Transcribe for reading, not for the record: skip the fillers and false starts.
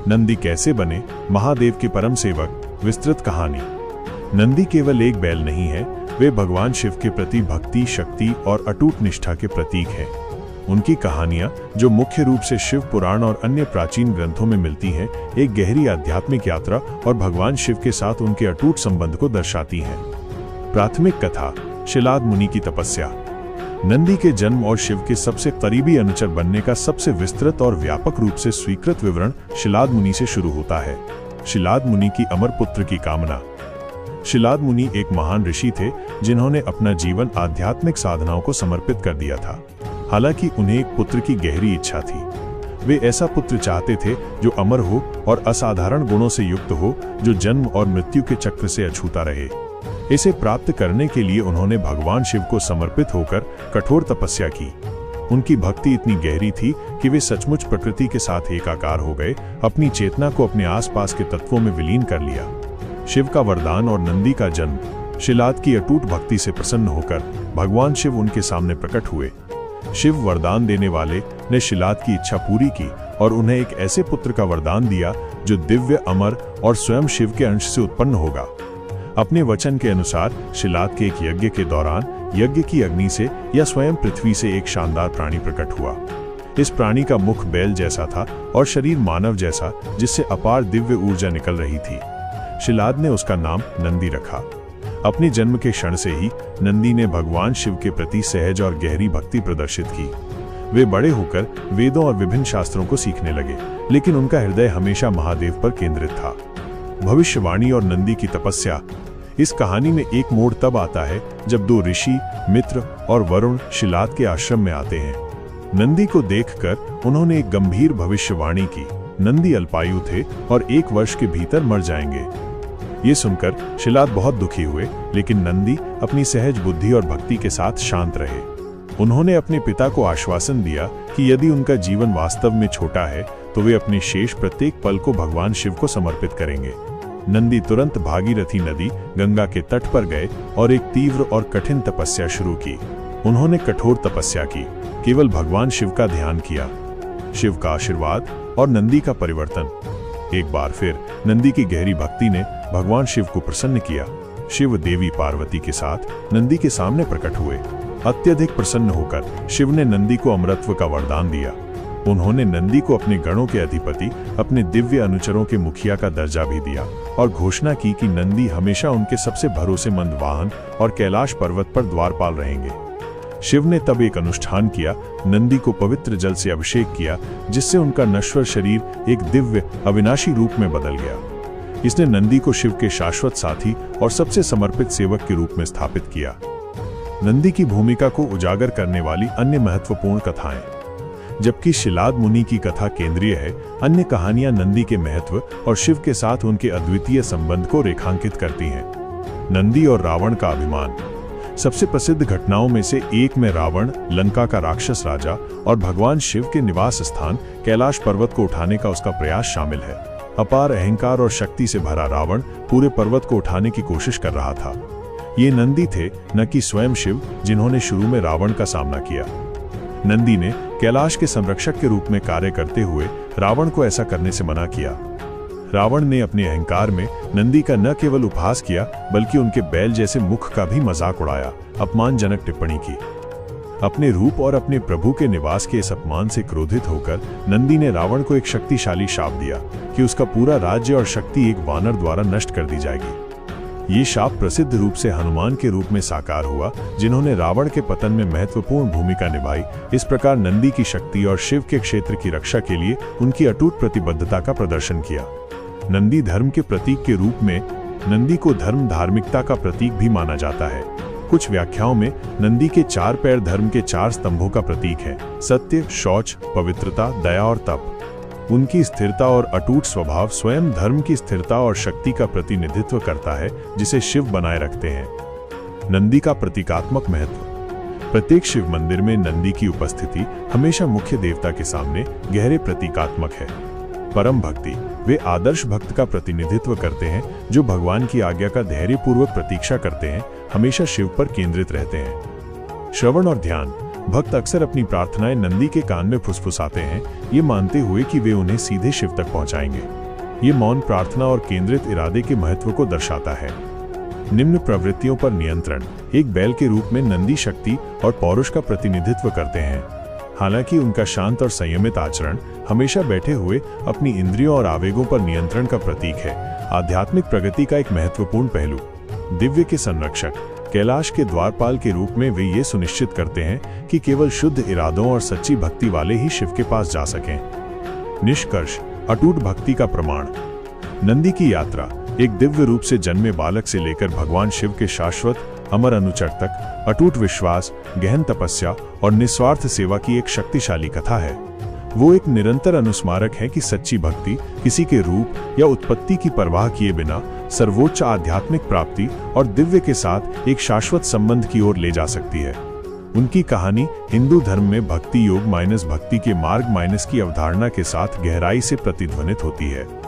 नंदी कैसे बने महादेव के परम सेवक, विस्तृत कहानी। नंदी केवल एक बैल नहीं है, वे भगवान शिव के प्रति भक्ति, शक्ति और अटूट निष्ठा के प्रतीक हैं। उनकी कहानियां, जो मुख्य रूप से शिव पुराण और अन्य प्राचीन ग्रंथों में मिलती हैं, एक गहरी आध्यात्मिक यात्रा और भगवान शिव के साथ उनके अटूट संबंध को दर्शाती हैं। प्राथमिक कथा, शिलाद मुनि की तपस्या। नंदी के जन्म और शिव के सबसे करीबी अनुचर बनने का सबसे विस्तृत और व्यापक रूप से स्वीकृत विवरण शिलाद मुनि से शुरू होता है। शिलाद मुनि की अमर पुत्र की कामना। शिलाद मुनि एक महान ऋषि थे जिन्होंने अपना जीवन आध्यात्मिक साधनाओं को समर्पित कर दिया था। हालांकि उन्हें एक पुत्र की गहरी इच्छा थी। वे ऐसा पुत्र चाहते थे जो अमर हो और असाधारण गुणों से युक्त हो, जो जन्म और मृत्यु के चक्र से अछूता रहे। इसे प्राप्त करने के लिए उन्होंने भगवान शिव को समर्पित होकर कठोर तपस्या की। उनकी भक्ति इतनी गहरी थी कि वे सचमुच प्रकृति के साथ एकाकार हो गए, अपनी चेतना को अपने आसपास के तत्वों में विलीन कर लिया। शिव का वरदान और नंदी का जन्म। शिलाद की अटूट भक्ति से प्रसन्न होकर भगवान शिव उनके सामने प्रकट हुए। शिव वरदान देने वाले ने शिलाद की इच्छा पूरी की और उन्हें एक ऐसे पुत्र का वरदान दिया जो दिव्य, अमर और स्वयं शिव के अंश से उत्पन्न होगा। अपने वचन के अनुसार शिलाद के एक यज्ञ के दौरान यज्ञ की अग्नि से या स्वयं पृथ्वी से एक शानदार प्राणी प्रकट हुआ। इस प्राणी का मुख बैल जैसा था और शरीर मानव जैसा, जिससे अपार दिव्य ऊर्जा निकल रही थी। शिलाद ने उसका नाम नंदी रखा। अपने जन्म के क्षण से ही नंदी ने भगवान शिव के प्रति सहज और गहरी भक्ति प्रदर्शित की। वे बड़े होकर वेदों और विभिन्न शास्त्रों को सीखने लगे, लेकिन उनका हृदय हमेशा महादेव पर केंद्रित था। भविष्यवाणी और नंदी की तपस्या। इस कहानी में एक मोड़ तब आता है जब दो ऋषि, मित्र और वरुण शिलाद के आश्रम में आते हैं। नंदी को देखकर उन्होंने एक गंभीर भविष्यवाणी की। नंदी अल्पायु थे और 1 वर्ष के भीतर मर जाएंगे। ये सुनकर शिलाद बहुत दुखी हुए, लेकिन नंदी अपनी सहज बुद्धि और भक्ति के साथ शांत रहे। उन्होंने अपने पिता को आश्वासन दिया कि यदि उनका जीवन वास्तव में छोटा है तो वे अपने शेष प्रत्येक पल को भगवान शिव को समर्पित करेंगे। नंदी तुरंत भागीरथी नदी गंगा के तट पर गए और एक तीव्र और कठिन तपस्या शुरू की। उन्होंने कठोर तपस्या की, केवल भगवान शिव का ध्यान किया। शिव का आशीर्वाद और नंदी का परिवर्तन। एक बार फिर नंदी की गहरी भक्ति ने भगवान शिव को प्रसन्न किया। शिव देवी पार्वती के साथ नंदी के सामने प्रकट हुए। अत्यधिक प्रसन्न होकर शिव ने नंदी को अमरत्व का वरदान दिया। उन्होंने नंदी को अपने गणों के अधिपति, अपने दिव्य अनुचरों के मुखिया का दर्जा भी दिया और घोषणा की कि नंदी हमेशा उनके सबसे भरोसेमंद वाहन और कैलाश पर्वत पर द्वारपाल रहेंगे। शिव ने तब एक अनुष्ठान किया, नंदी को पवित्र जल से अभिषेक किया, जिससे उनका नश्वर शरीर एक दिव्य, अविनाशी रूप में बदल गया। इसने नंदी को शिव के शाश्वत साथी और सबसे समर्पित सेवक के रूप में स्थापित किया। नंदी की भूमिका को उजागर करने वाली अन्य महत्वपूर्ण कथाएं। जबकि शिलाद मुनि की कथा केंद्रीय है, अन्य कहानियां नंदी के महत्व और शिव के साथ उनके अद्वितीय संबंध को रेखांकित करती हैं। नंदी और रावण का अभिमान। सबसे प्रसिद्ध घटनाओं में से एक में रावण, लंका का राक्षस राजा, और भगवान शिव के निवास स्थान कैलाश पर्वत को उठाने का उसका प्रयास शामिल है। अपार अहंकार और शक्ति से भरा रावण पूरे पर्वत को उठाने की कोशिश कर रहा था। ये नंदी थे, न कि स्वयं शिव, जिन्होंने शुरू में रावण का सामना किया। नंदी ने कैलाश के संरक्षक के रूप में कार्य करते हुए रावण को ऐसा करने से मना किया। रावण ने अपने अहंकार में नंदी का न केवल उपहास किया, बल्कि उनके बैल जैसे मुख का भी मजाक उड़ाया, अपमानजनक टिप्पणी की। अपने रूप और अपने प्रभु के निवास के इस अपमान से क्रोधित होकर नंदी ने रावण को एक शक्तिशाली शाप दिया कि उसका पूरा राज्य और शक्ति एक वानर द्वारा नष्ट कर दी जाएगी। ये शाप प्रसिद्ध रूप से हनुमान के रूप में साकार हुआ, जिन्होंने रावण के पतन में महत्वपूर्ण भूमिका निभाई। इस प्रकार नंदी की शक्ति और शिव के क्षेत्र की रक्षा के लिए उनकी अटूट प्रतिबद्धता का प्रदर्शन किया। नंदी धर्म के प्रतीक के रूप में नंदी को धर्म, धार्मिकता का प्रतीक भी माना जाता है। कुछ व्याख्याओं में नंदी के 4 पैर धर्म के 4 स्तंभों का प्रतीक है: सत्य, शौच, पवित्रता, दया और तप। उनकी स्थिरता और अटूट स्वभाव स्वयं धर्म की स्थिरता और शक्ति का प्रतिनिधित्व करता है, जिसे शिव बनाए रखते हैं। नंदी का प्रतीकात्मक महत्व। प्रत्येक शिव मंदिर में नंदी की उपस्थिति हमेशा मुख्य देवता के सामने गहरे प्रतीकात्मक है। परम भक्ति। वे आदर्श भक्त का प्रतिनिधित्व करते हैं, जो भगवान की आज्ञा का धैर्यपूर्वक प्रतीक्षा करते हैं, हमेशा शिव पर केंद्रित रहते हैं। श्रवण और ध्यान। भक्त अक्सर अपनी प्रार्थनाएं नंदी के कान में फुसफुसाते हैं, ये मानते हुए कि वे उन्हें सीधे शिव तक पहुंचाएंगे। ये मौन प्रार्थना और केंद्रित इरादे के महत्व को दर्शाता है। निम्न प्रवृत्तियों पर नियंत्रण। एक बैल के रूप में नंदी शक्ति और पौरुष का प्रतिनिधित्व करते हैं। हालांकि उनका शांत और संयमित आचरण हमेशा बैठे हुए अपनी इंद्रियों और आवेगों पर नियंत्रण का प्रतीक है। आध्यात्मिक प्रगति का एक महत्वपूर्ण पहलू। दिव्य के संरक्षक। कैलाश के द्वारपाल के रूप में वे ये सुनिश्चित करते हैं कि केवल शुद्ध इरादों और सच्ची भक्ति वाले ही शिव के पास जा सकें। निष्कर्ष, अटूट भक्ति का प्रमाण। नंदी की यात्रा एक दिव्य रूप से जन्मे बालक से लेकर भगवान शिव के शाश्वत अमर अनुचर तक अटूट विश्वास, गहन तपस्या और निस्वार्थ सेवा की एक शक्तिशाली कथा है। वो एक निरंतर अनुस्मारक है कि सच्ची भक्ति किसी के रूप या उत्पत्ति की परवाह किए बिना सर्वोच्च आध्यात्मिक प्राप्ति और दिव्य के साथ एक शाश्वत संबंध की ओर ले जा सकती है। उनकी कहानी हिंदू धर्म में भक्ति योग माइनस भक्ति के मार्ग माइनस की अवधारणा के साथ गहराई से प्रतिध्वनित होती है।